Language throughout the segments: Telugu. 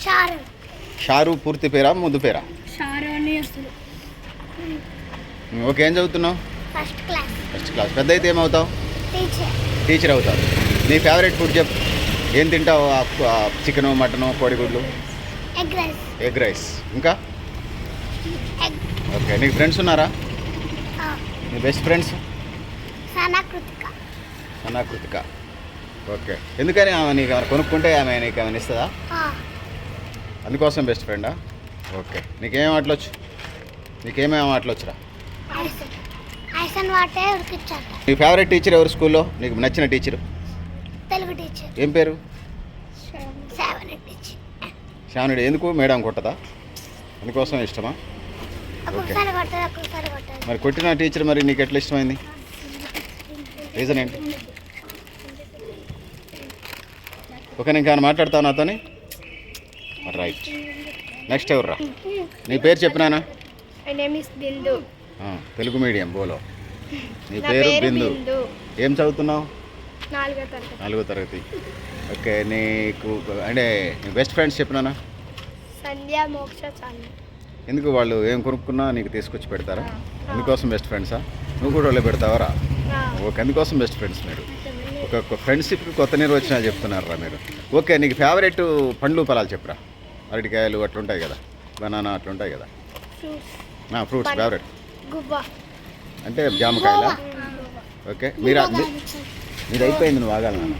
షారు. షారు పూర్తి పేరా ముద్దు పేరా? షారు అని వస్తుంది. ఓకే, ఏం చదువుతున్నావు? First class. First class. పెద్ద అయితే ఏమవుతావు? టీచర్. టీచర్ అవుతావు. నీ ఫేవరెట్ ఫుడ్ చెప్పు. ఏం తింటావు? చికెను, మటను, కోడిగుడ్లు? Egg rice. Egg rice. ఇంకా? ఎగ్. ఓకే, నీకు ఫ్రెండ్స్ ఉన్నారా? నీ best friends? Sana Krittika. Sana Krittika. Okay, ఎందుకని ఆమె నీకు ఏమైనా కొనుక్కుంటే ఆమె నీకు ఏమైనా ఇస్తుందా? అందుకోసం బెస్ట్ ఫ్రెండా? ఓకే, నీకేమేమి ఆటలొచ్చు? నీకేమేమి ఆటలొచ్చురా? ఐసన్ వాటే ఉడికిచ్చాట. నీ ఫేవరెట్ టీచర్ ఎవరు స్కూల్లో? నీకు నచ్చిన టీచరు? తెలుగు టీచర్. ఏం పేరు? శ్రావణి టీచర్. శ్రావణుడు. ఎందుకు? మేడం కొట్టదా? అందుకోసం ఇష్టమా? ఒక్కొక్కసారి కొట్టదు, ఒక్కొక్కసారి కొట్టదు. మరి కొట్టిన టీచర్ మరి నీకు ఎట్లా ఇష్టమైంది? రీజన్ ఏంటి? ఓకే, నేను కానీ మాట్లాడతావు నాతోని? రైట్. నెక్స్ట్ ఎవర్రా? నీ పేరు చెప్పినానా? My name is Bindu. Telugu medium బోలో. నీ పేరు బిందు. ఏం చదువుతున్నావు? 4వ తరగతి. 4వ తరగతి. ఓకే, నీకు అంటే నీ బెస్ట్ ఫ్రెండ్స్ చెప్పినానా? సంధ్య, మోక్ష, చాలు. ఎందుకు? వాళ్ళు ఏం కొనుక్కున్నా నీకు తీసుకొచ్చి పెడతారా? అందుకోసం బెస్ట్ ఫ్రెండ్సా? నువ్వు కూడా వాళ్ళే పెడతావరా? ఓకే, అందుకోసం బెస్ట్ ఫ్రెండ్స్ మీరు. ఒక ఫ్రెండ్షిప్కి కొత్త నిర్వచనాలు చెప్తున్నారా మీరు? ఓకే, నీకు ఫేవరెట్ పండ్లు ఫలాలు చెప్పురా. అరటికాయలు అట్లుంటాయి కదా, బనానా అట్లుంటాయి కదా. ఫ్రూట్స్ ఫేవరెట్ గువ్వ అంటే జామకాయలా? ఓకే, మీరు అయిపోయింది, నువ్వు ఆగాలి నాన్న.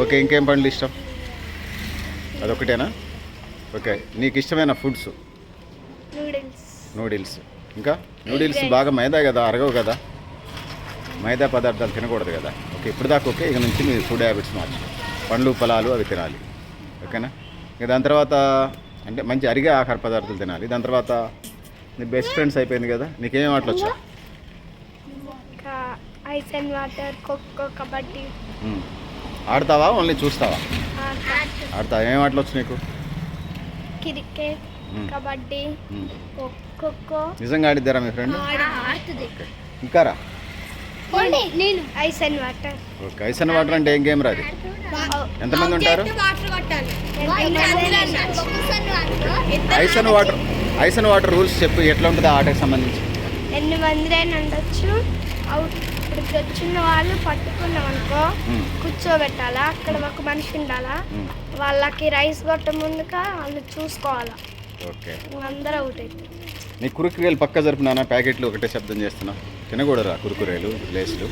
ఓకే, ఇంకేం పండ్లు ఇష్టం? అదొకటేనా? ఓకే, నీకు ఇష్టమైన ఫుడ్స్? నూడిల్స్. ఇంకా? నూడిల్స్ బాగా మైదా కదా, అరగవు కదా, మైదా పదార్థాలు తినకూడదు కదా. ఓకే, ఇప్పుడు దాకా ఓకే. ఇక నుంచి మీ ఫుడ్ హ్యాబిట్స్ మార్చు. పండ్లు ఫలాలు అవి తినాలి, ఓకేనా? ఇక దాని తర్వాత అంటే మంచి అరిగే ఆహార పదార్థాలు తినాలి. దాని తర్వాత నీ బెస్ట్ ఫ్రెండ్స్ అయిపోయింది కదా, నీకేం ఆటలు వచ్చా? Ice and water, kho kho, kabaddi. ఆడతావా ఓన్లీ చూస్తావా? ఆడతావా? ఏం ఆటలు వచ్చు నీకు? క్రికెట్, కబడ్డీ, ఖోఖో. నిజంగా ఆడిద్దారా మీ ఫ్రెండ్? ఇంకా రా. నేను ice and water. Okay, ice and water అంటే ఏం గేమ్ రాది? ఎంతమంది ఉంటారు? ఐస్ అండ్ వాటర్ రూల్స్ చెప్పు, ఎట్లా ఉంటుంది ఆ ఆటకు సంబంధించి? 8 మంది అయినా ఉండొచ్చు. ఇప్పుడు వచ్చిన వాళ్ళు పట్టుకున్నాం అనుకో, కూర్చోబెట్టాలా, అక్కడ ఒక మనిషి ఉండాలా, వాళ్ళకి రైస్ కొట్ట ముందుగా వాళ్ళు చూసుకోవాలా. ఓకే, అందరూ అవుట్ అవుతారు. నీ కురుకురేలు పక్క జరుపునానా? ప్యాకెట్లు ఒకటే శబ్దం చేస్తున్నా, తినకూడదురా కురుకురేలు, లేస్లు.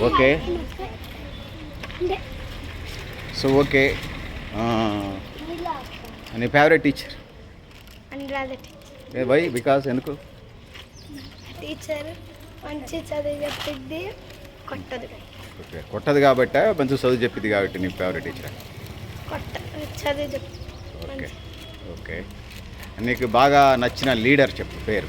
Okay, so okay. నీ favourite teacher? Anuradha teacher. Why? Because ఎందుకు? టీచర్ మంచి చదువు చెప్పింది, కొట్టదు. ఓకే, కొట్టదు కాబట్టి మంచి చదువు చెప్పింది కాబట్టి నీ ఫేవరెట్ టీచర్? చదువు చెప్తుంది. Okay okay. నీకు బాగా నచ్చిన లీడర్ చెప్పు, పేరు.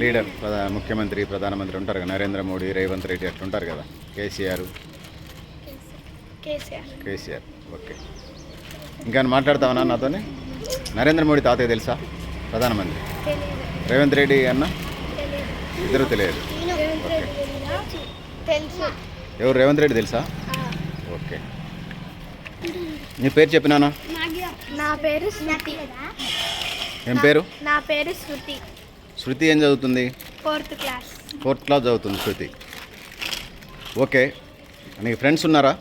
లీడర్ ముఖ్యమంత్రి, ప్రధానమంత్రి ఉంటారు కదా, నరేంద్ర మోడీ, రేవంత్ రెడ్డి అట్లుంటారు కదా, కేసీఆర్. ఓకే, ఇంకా మాట్లాడతావా నాతోని? నరేంద్ర మోడీ తాతయ్య తెలుసా? ప్రధానమంత్రి రేవంత్ రెడ్డి అన్న ఇద్దరు తెలియదు. ఎవరు? రేవంత్ రెడ్డి తెలుసా? ఓకే, నీ పేరు చెప్పినానా? నా పేరు శృతి. ఏం పేరు? నా పేరు శృతి. శృతి ఏం చదువుతుంది? 4th class. 4th క్లాస్ చదువుతుంది శృతి. ఓకే, నీకు ఫ్రెండ్స్ ఉన్నారా?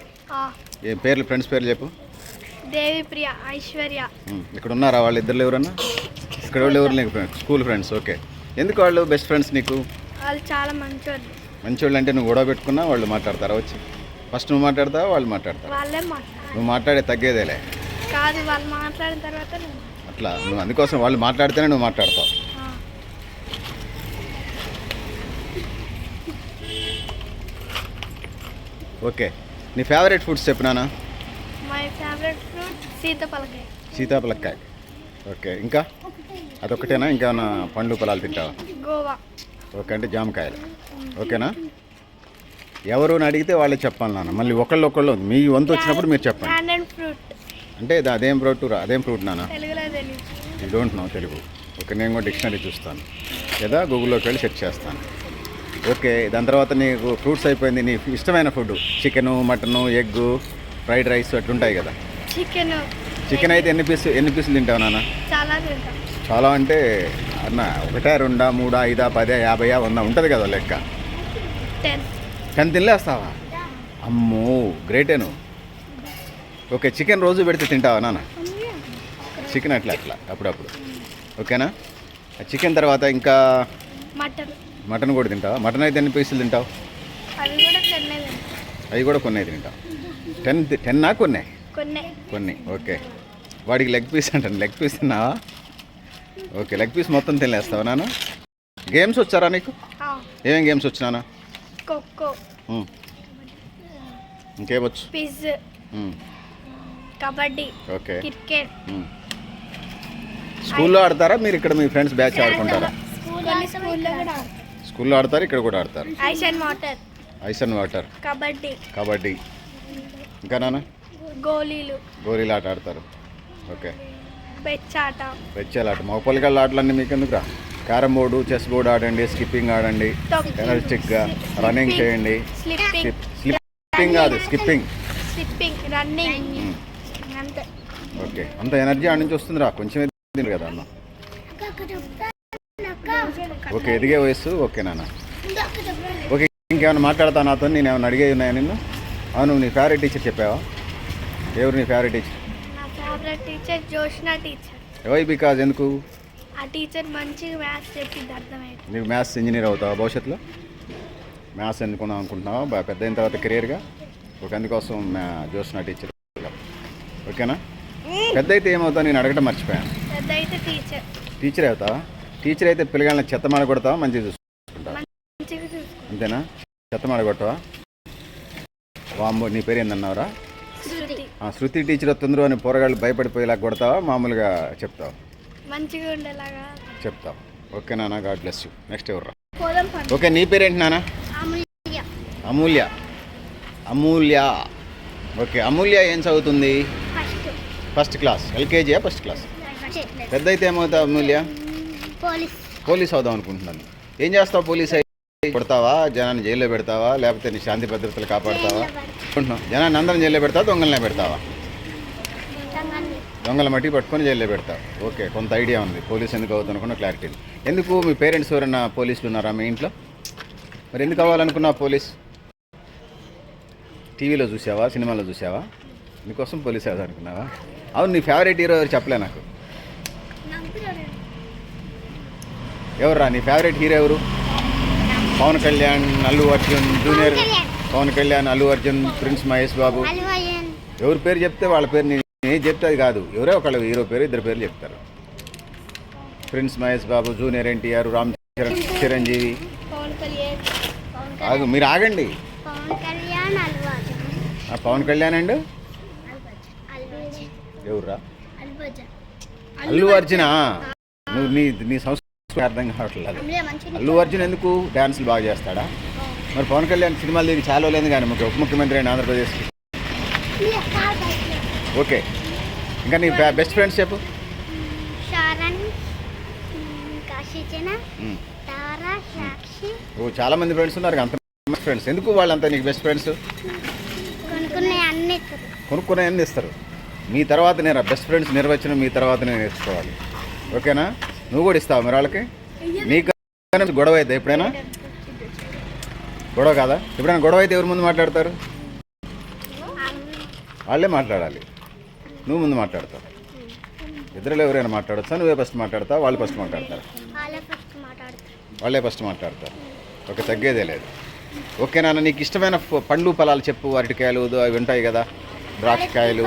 ఏం పేర్లు? ఫ్రెండ్స్ పేర్లు చెప్పు. దేవిప్రియ, ఐశ్వర్య. ఇక్కడ ఉన్నారా వాళ్ళు ఇద్దరు? ఎవరన్నా ఇక్కడ వాళ్ళు ఎవరు నీకు స్కూల్ ఫ్రెండ్స్? ఓకే, ఎందుకు వాళ్ళు బెస్ట్ ఫ్రెండ్స్ నీకు? వాళ్ళు చాలా మంచోళ్ళు. మంచోళ్ళు అంటే నువ్వు గొడవ పెట్టుకున్నా వాళ్ళు మాట్లాడతారా వచ్చి? ఫస్ట్ నువ్వు మాట్లాడతావా వాళ్ళు మాట్లాడతారు? వాళ్ళే నువ్వు మాట్లాడే తగ్గేదేలే కాదు, వాళ్ళు మాట్లాడిన తర్వాత అట్లా. నువ్వు అందుకోసం వాళ్ళు మాట్లాడితేనే నువ్వు మాట్లాడతావు. ఓకే, నీ ఫేవరెట్ ఫుడ్స్ చెప్పినానా? మై ఫేవరెట్ ఫ్రూట్ సీతాఫలకాయ. సీతాఫలకాయ. ఓకే, ఇంకా అదొకటేనా? ఇంకా పండ్లు పొలాలు తింటావా? గోవా. ఓకే, అంటే జామకాయలు. ఓకేనా? ఎవరు అడిగితే వాళ్ళే చెప్పాలి నాన్న. మళ్ళీ ఒకళ్ళు మీ వంతు వచ్చినప్పుడు మీరు చెప్పండి. ఫ్రూట్ అంటే అదేం ఫ్రూట్ రా? అదేం ఫ్రూట్ నాన్న? తెలుగులో తెలియదు. You don't know Telugu? Okay, నేను కూడా డిక్షనరీ చూస్తాను లేదా గూగుల్లోకి వెళ్ళి సెర్చ్ చేస్తాను. ఓకే, దాని తర్వాత నీకు ఫ్రూట్స్ అయిపోయింది. నీ ఇష్టమైన food chicken, mutton, egg, fried rice అట్లుంటాయి కదా? చికెన్ అయితే ఎన్ని పీసులు తింటావు నాన్న? చాలా తింటాం. చాలా అంటే అన్న 1, 2, 3, 5, 10, 50, 100 ఉంటుంది కదా లెక్క. 10 తినలేస్తావా? అమ్మో గ్రేటేను. ఓకే, చికెన్ రోజు పెడితే తింటావా నాన్న? చికెన్ అట్లా అప్పుడప్పుడు. ఓకేనా? చికెన్ తర్వాత ఇంకా మటన్ కూడా తింటావా? మటన్ అయితే ఎన్ని పీసులు తింటావు? అవి కూడా కొన్ని తింటావు. 10 కొన్ని. ఓకే, వాడికి లెగ్ పీస్ అంటాను. లెగ్ పీస్ తిన్నావా? ఓకే, లెగ్ పీస్ మొత్తం తినేస్తావా నాన్న? గేమ్స్ వచ్చారా నీకు? ఏమేం games వచ్చినానా? Kho kho, ఇంకేమొచ్చు? పిజ్, kabaddi, okay, cricket. స్కూల్లో ఆడతారా మీరు? ఇక్కడ మీ ఫ్రెండ్స్ బ్యాచ్ ఆడుకుంటారా? స్కూల్లో ఆడతారు, ఇక్కడ కూడా ఆడతారు. Ice and water, kabaddi. ఇంకా నాన్న? గోళీలు ఆట ఆడతారు. ఓకే, బెచ్చాలాట. మగపల్లికల్ ఆటలన్నీ మీకు ఎందుకురా? క్యారమ్ బోర్డు, చెస్ బోర్డు ఆడండి, స్కిప్పింగ్ ఆడండి, ఎనర్జెటిక్గా రన్నింగ్ చేయండి. స్లిప్పింగ్ కాదు, స్కిప్పింగ్, రన్నింగ్. ఓకే, అంత ఎనర్జీ ఆడ నుంచి వస్తుందిరా. కొంచెం ఎదిగింది కదా అన్న. ఓకే, ఎదిగే వయస్సు. ఓకే నాన్న. ఓకే, ఇంకేమైనా మాట్లాడతా నాతో? నేను ఏమైనా అడిగేది ఉన్నాయా నిన్ను? అవును, నీ ఫేవరెట్ టీచర్ చెప్పావా? ఎవరు నీ favourite teacher? Joshna teacher. Why because ఎందుకు? ఆ టీచర్ మంచిగా మ్యాథ్స్ చెప్పింది, అర్థమైంది. నీకు మ్యాథ్స్ ఇంజనీర్ అవుతావా భవిష్యత్తులో? మ్యాథ్స్ ఎందుకున్నావు అనుకుంటున్నావా పెద్ద అయిన తర్వాత కెరియర్గా? ఒక అందుకోసం జోష్నా టీచర్. ఓకేనా? పెద్ద అయితే ఏమవుతావు? నేను అడగటం మర్చిపోయాను. పెద్ద అయితే టీచర్ అవుతావా? టీచర్ అయితే పిల్లగాళ్ళని చెత్త మాడ కొడతావా, మంచిగా చూసుకుంటావా? అంతేనా? చెత్త మాడ కొట్టవా? వామ్మో, నీ పేరు ఏందన్నావురా? శృతి టీచర్ వస్తుందో అని పోరగాళ్ళు భయపడిపోయేలా కొడతావా, మామూలుగా చెప్తావా? మంచిగా ఉండేలాగా చెప్తావు. ఓకే నాన్న, గాడ్ బ్లెస్ యూ. నెక్స్ట్ ఎవరు? ఓకే, నీ పేరేంటి నాన్న? అమూల్య. ఓకే, అమూల్య ఏం చదువుతుంది? First class. ఎల్కేజీయా, ఫస్ట్ క్లాస్? పెద్ద అయితే ఏమవుతావు అమూల్య? పోలీస్ అవుదాం అనుకుంటున్నాను. ఏం చేస్తావు పోలీస్ అయితే? కొడతావా? జనాన్ని జైల్లో పెడతావా, లేకపోతే నీ శాంతి భద్రతలు కాపాడతావా? అనుకుంటున్నావు. జనాన్ని అందరం జైల్లో పెడతావా, దొంగలనే పెడతావా? దొంగల మట్టి పట్టుకొని జైల్లో పెడతావు. ఓకే, కొంత ఐడియా ఉంది. పోలీస్ ఎందుకు అవుతుంది అనుకున్న క్లారిటీ. ఎందుకు? మీ పేరెంట్స్ ఎవరైనా పోలీసులు ఉన్నారా మీ ఇంట్లో? మరి ఎందుకు అవ్వాలనుకున్నావు పోలీస్? టీవీలో చూసావా, సినిమాలో చూసావా? నీకోసం పోలీస్ అవుదాం అనుకున్నావా? అవును, నీ ఫేవరెట్ హీరో ఎవరు చెప్పలే నాకు. ఎవర్రా నీ ఫేవరెట్ హీరో ఎవరు? Pawan Kalyan, Allu Arjun, junior Pawan Kalyan, Allu Arjun, prince Mahesh Babu. ఎవరి పేరు చెప్తే వాళ్ళ పేరు నేను చెప్తే అది కాదు. ఎవరో ఒకళ్ళు హీరో పేరు, ఇద్దరు పేర్లు చెప్తారు. Prince Mahesh Babu, junior NTR, Ram Charan, Chiranjeevi. మీరు ఆగండి. పవన్ కళ్యాణ్ అండ్ ఎవర్రా? అల్లు అర్జునా? నువ్వు నీ సంస్కృతి అర్థం కావట్లేదు. అల్లు అర్జున్ ఎందుకు? డ్యాన్సులు బాగా చేస్తాడా? మరి పవన్ కళ్యాణ్ సినిమాలు తిరిగి చాలా లేదు కానీ ఉప ముఖ్యమంత్రి అయిన ఆంధ్రప్రదేశ్కి. ఓకే, ఇంకా నీ బెస్ట్ ఫ్రెండ్స్ చెప్పు. ఓ, చాలా మంది ఫ్రెండ్స్ ఉన్నారు. అంత ఫ్రెండ్స్ ఎందుకు? వాళ్ళంతా నీకు బెస్ట్ ఫ్రెండ్స్? కొనుక్కునే అన్ని ఇస్తారు. మీ తర్వాత నేను బెస్ట్ ఫ్రెండ్స్ నిర్వచనం మీ తర్వాత నేను నేర్చుకోవాలి. ఓకేనా? నువ్వు కూడా ఇస్తావు మరి వాళ్ళకి? నీకు గొడవ అయితే ఎప్పుడైనా? గొడవ కాదా? ఎప్పుడైనా గొడవ అయితే ఎవరు ముందు మాట్లాడతారు? వాళ్ళే మాట్లాడాలి. నువ్వు ముందు మాట్లాడతావు. ఇద్దరులో ఎవరైనా మాట్లాడచ్చా? నువ్వే ఫస్ట్ మాట్లాడతావు, వాళ్ళు ఫస్ట్ మాట్లాడతారు? వాళ్ళే ఫస్ట్ మాట్లాడతారు. ఓకే, తగ్గేదే లేదు. ఓకే నాన్న, నీకు ఇష్టమైన పండ్లు ఫలాలు చెప్పు. అరటికాయలు అవి ఉంటాయి కదా, ద్రాక్షకాయలు.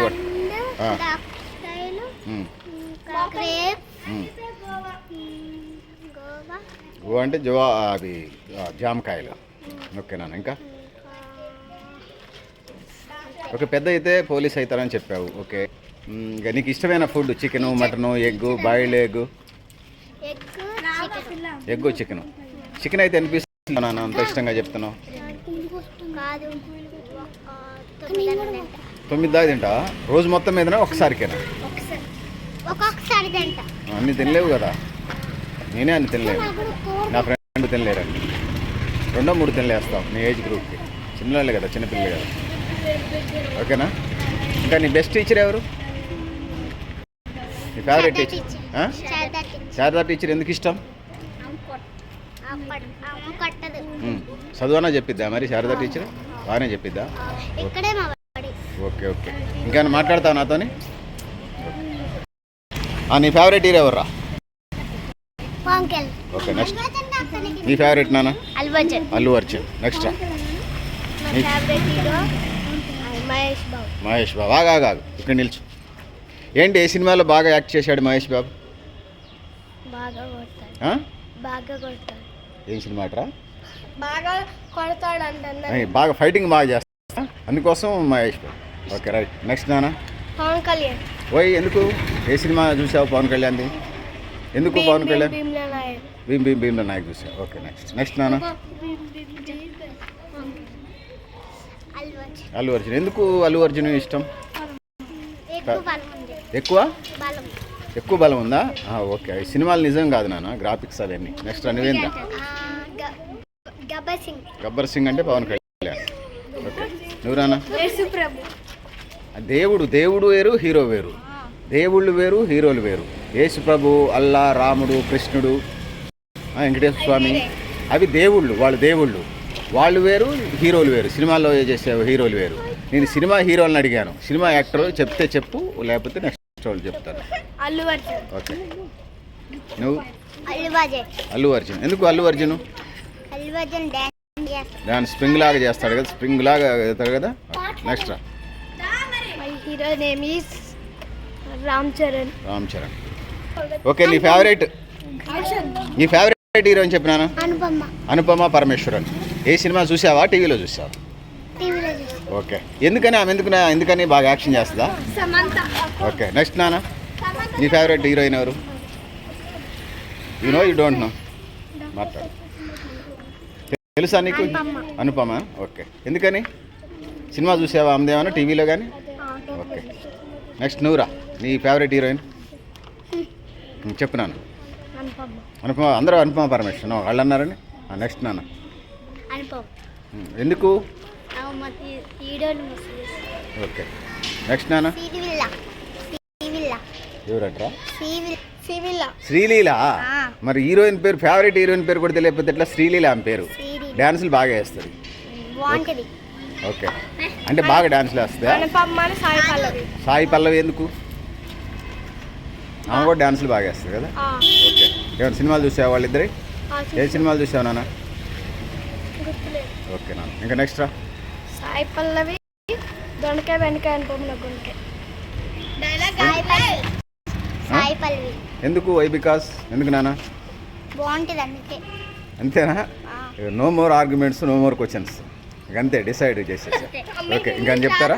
గో అంటే అవి జామకాయలు. ఓకే నాన్న, ఇంకా? ఓకే, పెద్ద అయితే పోలీస్ అవుతారని చెప్పావు. ఓకే, ఇంకా నీకు ఇష్టమైన food chicken, mutton, egg, boiled egg, chicken. Chicken అయితే అనిపిస్తుంది నాన్న, అంత ఇష్టంగా చెప్తున్నావు. 9 దాకా తింటావా? రోజు మొత్తం మీదనా ఒకసారికేనా? అన్నీ తినలేవు కదా. నేనే అన్ని తినలేవు, నా ఫ్రెండ్ తినలేరండి. 2, 3 తినలేస్తాం నీ ఏజ్ గ్రూప్కి. చిన్నవాళ్ళే కదా, చిన్నపిల్లలే కదా. ఓకేనా? ఇంకా నీ బెస్ట్ టీచర్ ఎవరు? నీ ఫేవరెట్ టీచర్ శారదా టీచర్ ఎందుకు ఇష్టం? చదువునా చెప్పిద్దా మరి శారదా టీచర్? బాగానే చెప్పిద్దా? Okay okay. ఇంకా మాట్లాడతావు నాతోని? నీ ఫేవరెట్ హీరో ఎవర్రా? Okay next. నీ ఫేవరెట్ నాన్న? అల్లు అర్జున్. నెక్స్ట్ మహేష్ బాబు. ఆగా ఇక్కడ నిల్చు. ఏంటి ఏ సినిమాలో బాగా యాక్ట్ చేశాడు మహేష్ బాబు? ఏం సినిమా అట్రా? బాగా ఫైటింగ్ బాగా చేస్తా, అందుకోసం Mahesh Babu. Okay right. Next నాన్న? పవన్ కళ్యాణ్. ఓయ్ ఎందుకు? ఏ సినిమా చూసావు పవన్ కళ్యాణ్ది? ఎందుకు పవన్ కళ్యాణ్? భీమ్లా నాయక్ చూసావు. ఓకే నెక్స్ట్ నాన్న? అల్లు అర్జున్. ఎందుకు అల్లు అర్జున్ ఇష్టం? ఎక్కువ బలం ఉందా? ఓకే. సినిమాలు నిజం కాదు నాన్న, గ్రాఫిక్స్ అవన్నీ. నెక్స్ట్ నువ్వేందా? గబ్బర్ సింగ్ అంటే పవన్ కళ్యాణ్. ఓకే నువ్వు రానా? దేవుడు వేరు, హీరో వేరు. దేవుళ్ళు వేరు, హీరోలు వేరు. యేసు ప్రభు, అల్లా, రాముడు, కృష్ణుడు, వెంకటేశ్వర స్వామి అవి దేవుళ్ళు. వాళ్ళు వేరు, హీరోలు వేరు. సినిమాల్లో చేసే హీరోలు వేరు. నేను సినిమా హీరోలను అడిగాను, సినిమా యాక్టర్ చెప్తే చెప్పు, లేకపోతే నెక్స్ట్ వాళ్ళు చెప్తాను. ఓకే నువ్వు? అల్లు అర్జున్. ఎందుకు అల్లు అర్జున్? డాన్స్ స్ప్రింగ్ లాగా చేస్తాడు కదా, స్ప్రింగ్ లాగా అవుతాడు కదా. నెక్స్ట్ రామ్ చరణ్. ఓకే. నీ ఫేవరెట్ హీరోయిన్ చెప్పినాను? అనుపమ పరమేశ్వరన్. ఏ సినిమా చూసావా, టీవీలో చూసావా? ఓకే. ఎందుకని బాగా యాక్షన్ చేస్తుందా? ఓకే నెక్స్ట్ నాన్న? నీ ఫేవరెట్ హీరోయిన్ ఎవరు? You don't know? మాట్లాడు. తెలుసా నీకు? అనుపమ. ఓకే. ఎందుకని? సినిమా చూసావా అమ్మదేమన్నా టీవీలో కానీ? ఓకే నెక్స్ట్ నువ్వురా. నీ ఫేవరెట్ హీరోయిన్ చెప్పినాను? అనుపమ. అందరూ అనుపమ పరమేశ్వరన్ వాళ్ళు అన్నారని. నెక్స్ట్ నాన్న? ఎందుకు? ఓకే నెక్స్ట్ నాన్న? ఎవరట్రా? శ్రీలీల. మరి హీరోయిన్ పేరు, ఫేవరెట్ హీరోయిన్ పేరు కూడా తెలియకపోతే ఎట్లా? శ్రీలీల ఆమె పేరు. డ్యాన్సులు బాగా వేస్తుంది. ఓకే. అంటే బాగా డ్యాన్సులు వేస్తుందా? సాయి పల్లవి. ఎందుకు? ఆమె కూడా డ్యాన్సులు బాగా వేస్తుంది కదా. ఓకే. ఏమైనా సినిమాలు చూసావా వాళ్ళిద్దరి? ఏ సినిమాలు చూసావు నాన్న? ఓకే నాన్న. ఇంకా నెక్స్ట్ రా. సాయి పల్లవి, దొండకాయ బెండకాయ అనుపమ గుండెకాయ. ఎందుకు? Why because? ఎందుకు నాన్న? బాగుంటుంది అందుకే. అంతేనా? No more arguments, no more questions. అంతే డిసైడ్ చేసేసా. ఓకే ఇంకా చెప్తారా?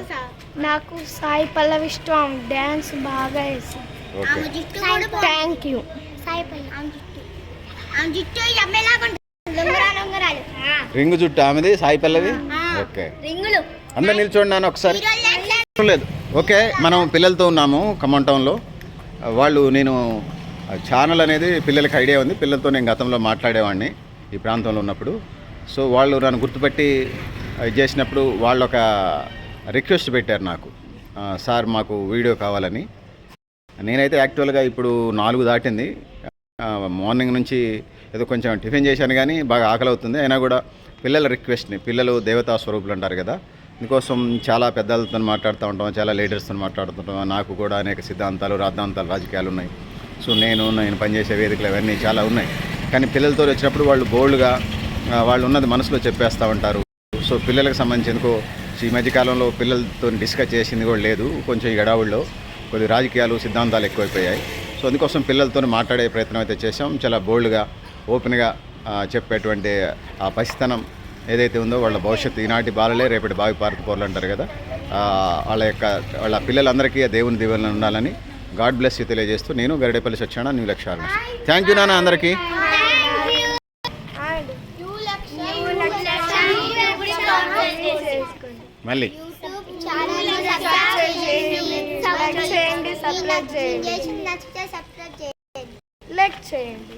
నాకు సాయి పల్లవి ఇష్టం, డ్యాన్స్ బాగా వేస్తుంది. Okay thank you. రింగు జుట్టు ఆమెది, సాయి పల్లవి. ఓకే అందరు నిల్చోండి నాన్న ఒకసారి. లేదు ఓకే. మనం పిల్లలతో ఉన్నాము ఖమ్మం టౌన్లో. నేను ఛానల్ అనేది పిల్లలకి ఐడియా ఉంది. పిల్లలతో నేను గతంలో మాట్లాడేవాడిని ఈ ప్రాంతంలో ఉన్నప్పుడు. సో వాళ్ళు నన్ను గుర్తుపట్టి ఇది చేసినప్పుడు వాళ్ళు ఒక రిక్వెస్ట్ పెట్టారు నాకు, సార్ మాకు వీడియో కావాలని. నేనైతే యాక్చువల్గా ఇప్పుడు 4 దాటింది. మార్నింగ్ నుంచి ఏదో కొంచెం టిఫిన్ చేశాను కానీ బాగా ఆకలి అవుతుంది. అయినా కూడా పిల్లల రిక్వెస్ట్ని, పిల్లలు దేవతా స్వరూపులు అంటారు కదా, అందుకోసం చాలా పెద్దలతో మాట్లాడుతూ ఉంటాం, చాలా లీడర్స్తో మాట్లాడుతుంటాం. నాకు కూడా అనేక సిద్ధాంతాలు, రాద్ధాంతాలు, రాజకీయాలు ఉన్నాయి. సో నేను పనిచేసే వేదికలు అవన్నీ చాలా ఉన్నాయి. కానీ పిల్లలతో వచ్చినప్పుడు వాళ్ళు బోల్డ్గా వాళ్ళు ఉన్నది మనసులో చెప్పేస్తూ ఉంటారు. సో పిల్లలకు సంబంధించి ఎందుకో ఈ మధ్యకాలంలో పిల్లలతో డిస్కస్ చేసింది కూడా లేదు. కొంచెం ఈ గడావుల్లో కొద్ది రాజకీయాలు, సిద్ధాంతాలు ఎక్కువైపోయాయి. సో అందుకోసం పిల్లలతో మాట్లాడే ప్రయత్నం అయితే చేసాం. చాలా బోల్డ్గా, ఓపెన్గా చెప్పేటువంటి ఆ పసితనం ఏదైతే ఉందో వాళ్ళ భవిష్యత్తు, ఈనాటి బాలలే రేపటి భావి భారత పౌరులు అంటారు కదా, వాళ్ళ పిల్లలందరికీ ఆ దేవుని దీవెనలు ఉండాలని గాడ్ బ్లెస్ యూ తెలియజేస్తూ నేను గరిడేపల్లి సత్యనారాయణ, న్యూ లక్ష్యాలను. థ్యాంక్ యూ నాన్న అందరికీ. మళ్ళీ లైక్ చేయండి.